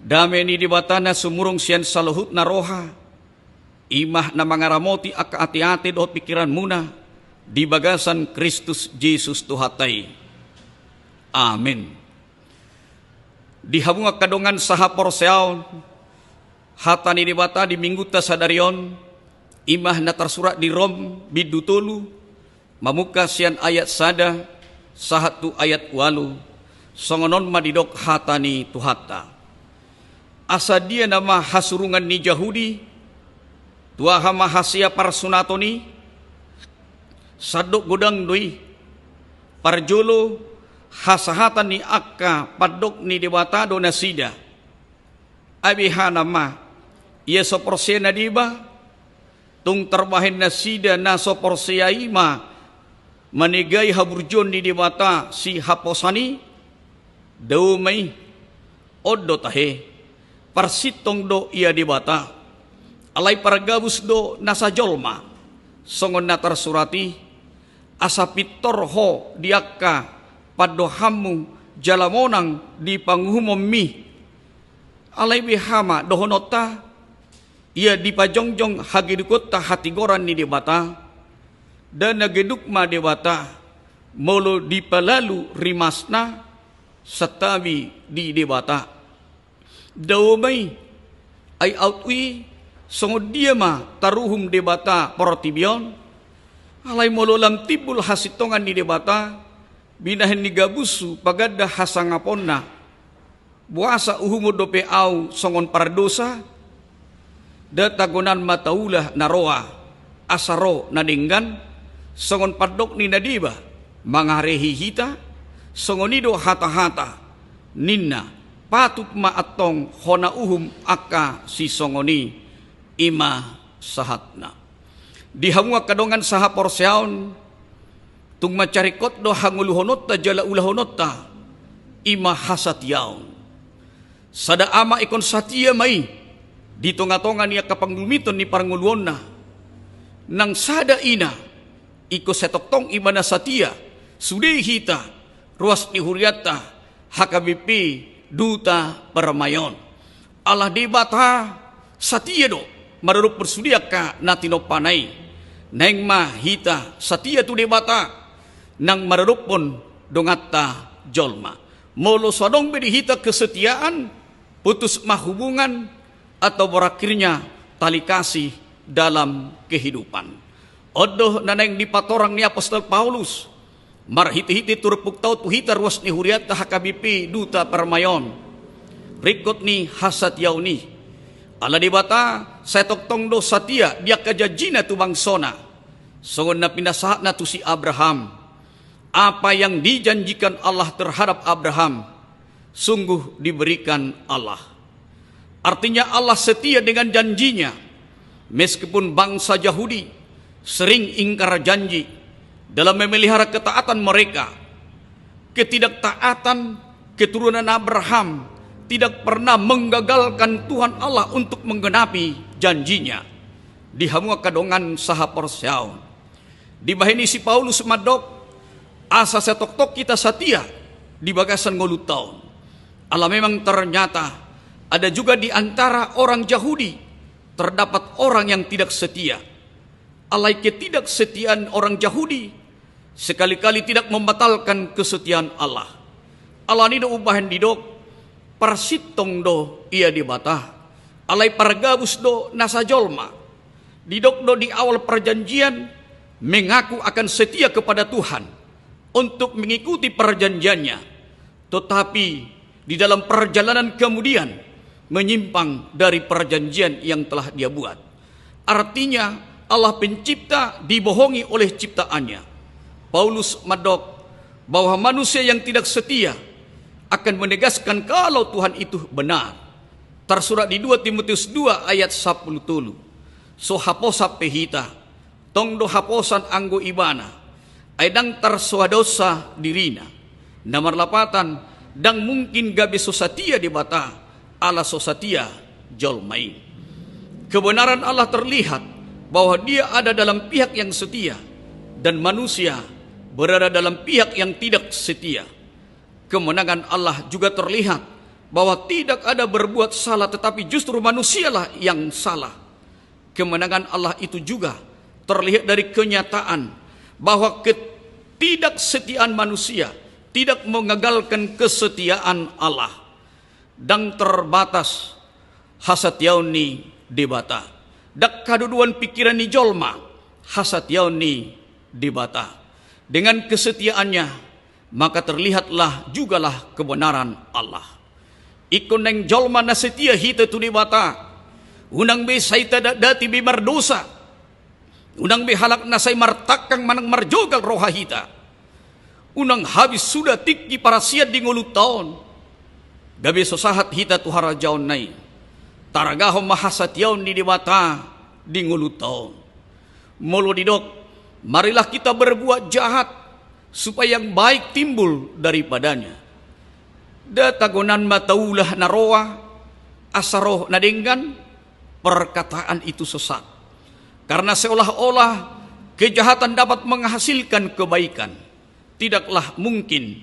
Dame ni dibatana sumurong siyan sa luhut na roha. Imah na mga ramoti ak ati-ati do pikiran muna. Di bagasan Kristus Jesus tuhatay. Amen. Di habunga kadongan sa haporseaw. Hata ni dibata di mingguta sa darion. Imah na tersurat di Rom bidutulu. Mamuka siyan ayat sada. Sahatu ayat walu. Songonon madidok hata ni tuhata. Asa dia nama hasurungan ni Yahudi, tuaha mahasia parsunato ni, sadok godang dui, parjolo hasahatan ni akka padok ni dewata do nasida, abiha nama, ia soporsia na diba, tung terbahin nasida na soporsia ima, manigay haburjon ni dewata si haposani, daumay, odo tahe, parsitong do ia dibata, alay paragabus do nasa jolma, songon na tersurati, asa pitor ho diakka padohamu jalamonang di panghumom mi, alay bihama dohonota, ia dipajongjong hagidukot ta hatigoran ni dibata, dan nagedukma dibata, molo dipalalu rimasna, satabi di dibata. Daumay ay outwi sungod dia ma taruhum debata portibion alay mololam tibul hasitongan ni debata binahin ni gabusu pagada hasangapon na buasa uhumod dope au songon pardosa datagonan mataulah naroa asaro nadinggan songon padok ni nadiba mangarehihita songonido hata-hata ninna patut maatong hona uhum akka si songoni ima sahatna. Dihamua kadongan saha porseaon tung macarikot do hanguluhonot ta jala ulahonot ta ima hasat yaon. Sada ama ikon satia mai ditonga-tonga niya kapanglumiton ni paranguluon na nang sada ina iko setoktong ima na satia sudei hita ruas ni huriata hakabipi duta permayon. Allah dibata satia do maruruk bersudia ka natino panay. Neng mahita satia tu dibata nang maruruk pun dongata jolma. Molo sodong bedihita kesetiaan putus mahubungan atau berakhirnya tali kasih dalam kehidupan. Odoh naneng dipatorang ni apostol Paulus. Marhiti-hiti turpuk tau tuhita ruas ni huriat hakabipi duta permayon. Rikot ni hasat yauni. Ala dibata setoktong do satia dia kajajina tu bangsona. Songon na pinasahat na tu si Abraham. Apa yang dijanjikan Allah terhadap Abraham sungguh diberikan Allah. Artinya Allah setia dengan janjinya. Meskipun bangsa Yahudi sering ingkar janji dalam memelihara ketaatan mereka, ketidaktaatan keturunan Abraham tidak pernah menggagalkan Tuhan Allah untuk menggenapi janjinya. Dihamua kadongan saha porseaon. Dibahini si Paulus madok, asa setoktok kita satia di bagasan ngolutaon. Allah memang ternyata ada juga di antara orang Yahudi terdapat orang yang tidak setia. Alai ketidaksetiaan orang Yahudi sekali-kali tidak membatalkan kesetiaan Allah. Allah ni do ubahan didok parsitong do ia dibata. Alai pargabus do nasa jolma. Didok do di awal perjanjian mengaku akan setia kepada Tuhan untuk mengikuti perjanjiannya. Tetapi di dalam perjalanan kemudian menyimpang dari perjanjian yang telah dia buat. Artinya Allah pencipta dibohongi oleh ciptaannya. Paulus madok bahwa manusia yang tidak setia akan menegaskan kalau Tuhan itu benar. Tersurat di 2 Timotius 2 ayat 10 tulu. So haposa pehita, tong do haposan anggo ibana, ay dang tersuadosa dirina. Namar lapatan, dang mungkin gabe sosatia di bata, ala sosatia jolmai. Kebenaran Allah terlihat bahwa dia ada dalam pihak yang setia dan manusia berada dalam pihak yang tidak setia. Kemenangan Allah juga terlihat bahwa tidak ada berbuat salah, tetapi justru manusialah yang salah. Kemenangan Allah itu juga terlihat dari kenyataan bahwa ketidaksetiaan manusia tidak mengagalkan kesetiaan Allah. Dan terbatas hasatyauni debata. Dak kaduduan pikiran ni jolma hasatyauni debata. Dengan kesetiaannya maka terlihatlah jugalah kebenaran Allah. Ikon neng jolma na setia hita tu debata. Unang be saita dati be mardosa. Unang be halak na say martakang manang marjogal roha hita. Unang habis sudah tiki para siat di ngulut taon. Gabi sosahat hita tu harajaon nai. Taragahom mahasatyaon ni dewata di ngulut taon. Molo didok, marilah kita berbuat jahat supaya yang baik timbul daripadanya. Datagonan mataulah naroa asaroh nadenggan, perkataan itu sesat. Karena seolah-olah kejahatan dapat menghasilkan kebaikan. Tidaklah mungkin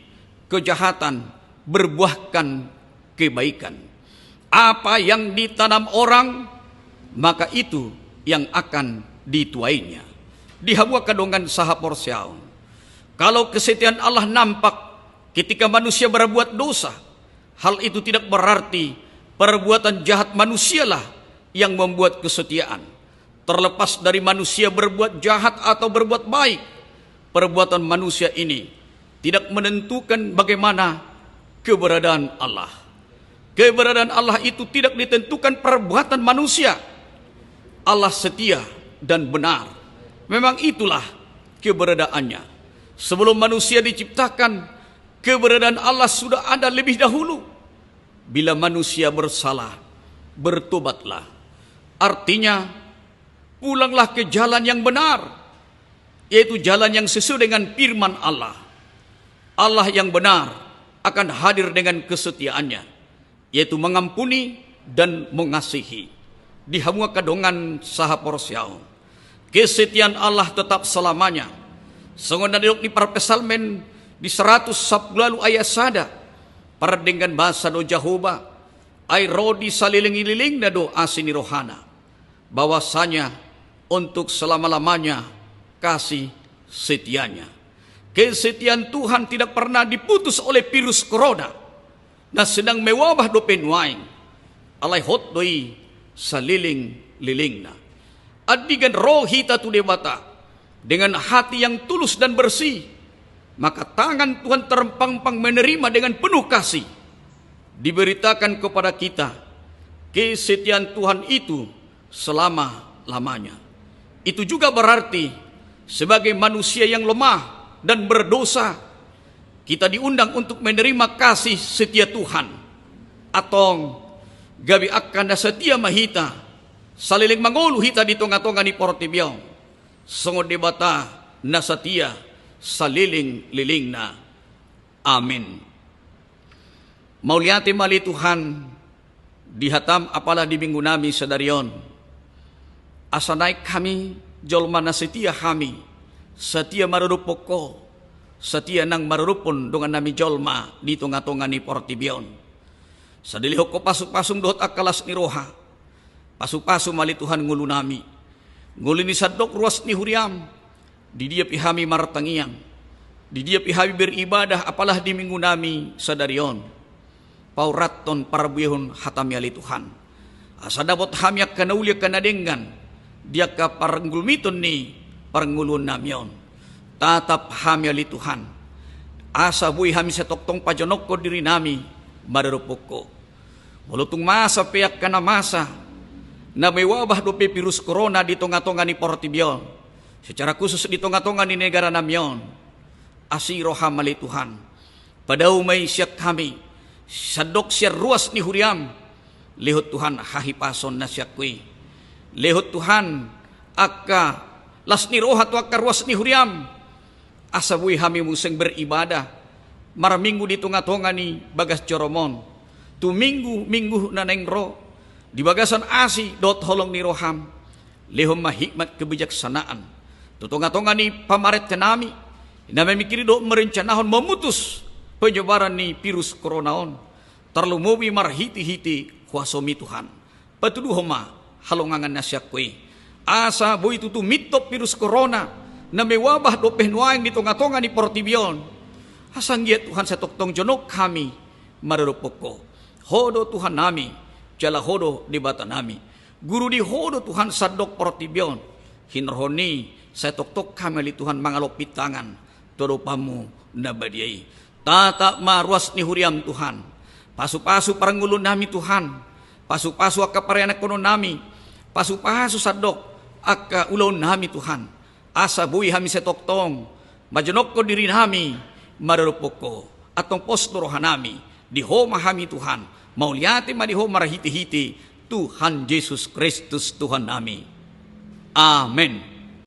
kejahatan berbuahkan kebaikan. Apa yang ditanam orang, maka itu yang akan dituainya. Dihabua kadongan saha porsiaon. Kalau kesetiaan Allah nampak ketika manusia berbuat dosa, hal itu tidak berarti perbuatan jahat manusialah yang membuat kesetiaan. Terlepas dari manusia berbuat jahat atau berbuat baik, perbuatan manusia ini tidak menentukan bagaimana keberadaan Allah. Keberadaan Allah itu tidak ditentukan perbuatan manusia. Allah setia dan benar. Memang itulah keberadaannya. Sebelum manusia diciptakan, keberadaan Allah sudah ada lebih dahulu. Bila manusia bersalah, bertobatlah. Artinya, pulanglah ke jalan yang benar, yaitu jalan yang sesuai dengan firman Allah. Allah yang benar akan hadir dengan kesetiaannya, yaitu mengampuni dan mengasihi. Dihamua kadongan saha porsiao. Kesetiaan Allah tetap selamanya. Sengon nadok di parpesalmen di 110 ayat sada. Para dengan bahasa do Jahoba, ay rodi saliling-ililing na do asini rohana. Bahwasanya untuk selama-lamanya kasih setianya. Kesetiaan Tuhan tidak pernah diputus oleh virus corona na sedang mewabah do penwaing. Alay hot doi saliling-liling na. Adigan roh hita tu dewata dengan hati yang tulus dan bersih, maka tangan Tuhan terempang-pang menerima dengan penuh kasih. Diberitakan kepada kita kesetiaan Tuhan itu selama-lamanya. Itu juga berarti sebagai manusia yang lemah dan berdosa, kita diundang untuk menerima kasih setia Tuhan. Atong gabi akan setia mahita saliling mangulu hita di tonga-tonga ni portibiyaw. Sungod debata na setia saliling liling na. Amin. Mauliati mali Tuhan, dihatam apalah di minggu nami sadarion. Asa naik kami, jolma na setia kami, setia marurupok ko, setia nang marurupon dengan nami jolma di tonga-tonga ni portibiyon. Sadilihok ko pasuk-pasung dohot akalas ni roha, pasuk-pasuk mali Tuhan ngulu nami, ngulu ni sadok ruas ni huriam, di dia pihami martangiang, di dia pihami beribadah apalah di minggu nami sadarion. Pauraton parabuyahon hatami ali Tuhan. Asa dapat hamyak kanaulia kanadenggan, dia ka paranggulmiton ni paranggulun namyon. Tatap hami ali Tuhan. Asa buhay hami sa toktong pajonok ko diri nami mararupok ko. Mulutong masa peyak ka na masa na may wabah do virus corona di tonga-tonga ni Portibyon. Secara khusus di tonga-tonga ni negara namyon. Asiro hamali Tuhan. Padaw may siyak kami. Sadok siya ruas ni huriam. Lihot Tuhan hahipason na siya kui. Lihot Tuhan akka las ni roha tu akka ruas ni huriam. Asabuy hami museng beribadah. Maraminggu di tunga-tunga ni bagas joromon. Tu minggu na nengro. Di bagasan asi dot holong ni roham. Lihom mahikmat kebijaksanaan. Tu tunga-tunga ni pamaret kanami. Na memikiri do merencanahon memutus penyebaran ni virus coronaon. terlumubi marhiti-hiti huasomi Tuhan. Patuduh homa halongangan nasyakwe. Asa boy tutu mitop virus corona na may wabah do penwaing di tonga-tonga ni Portibion. Asanggiat Tuhan sa toktong jonok kami marurupok ko. Hodo Tuhan nami, jala hodo di bata nami. Guru di hodo Tuhan sadok Portibion. Hinrohoni sa toktok kami li Tuhan mangalopit tangan. Todopamu na badiay. Tata maruas ni huriam Tuhan. Pasu-pasu parangulo nami Tuhan. Pasu-pasu akapareanak kono nami. Pasu-pasu sadok akka ulaw nami Tuhan. Asa buhi hami sa toktong. Majanok ko diri nami. Marurupok ko. Atong postorohan nami. Diho mahami Tuhan. Mauliati madiho marahiti-hiti. Tuhan Yesus Kristus Tuhan nami. Amen.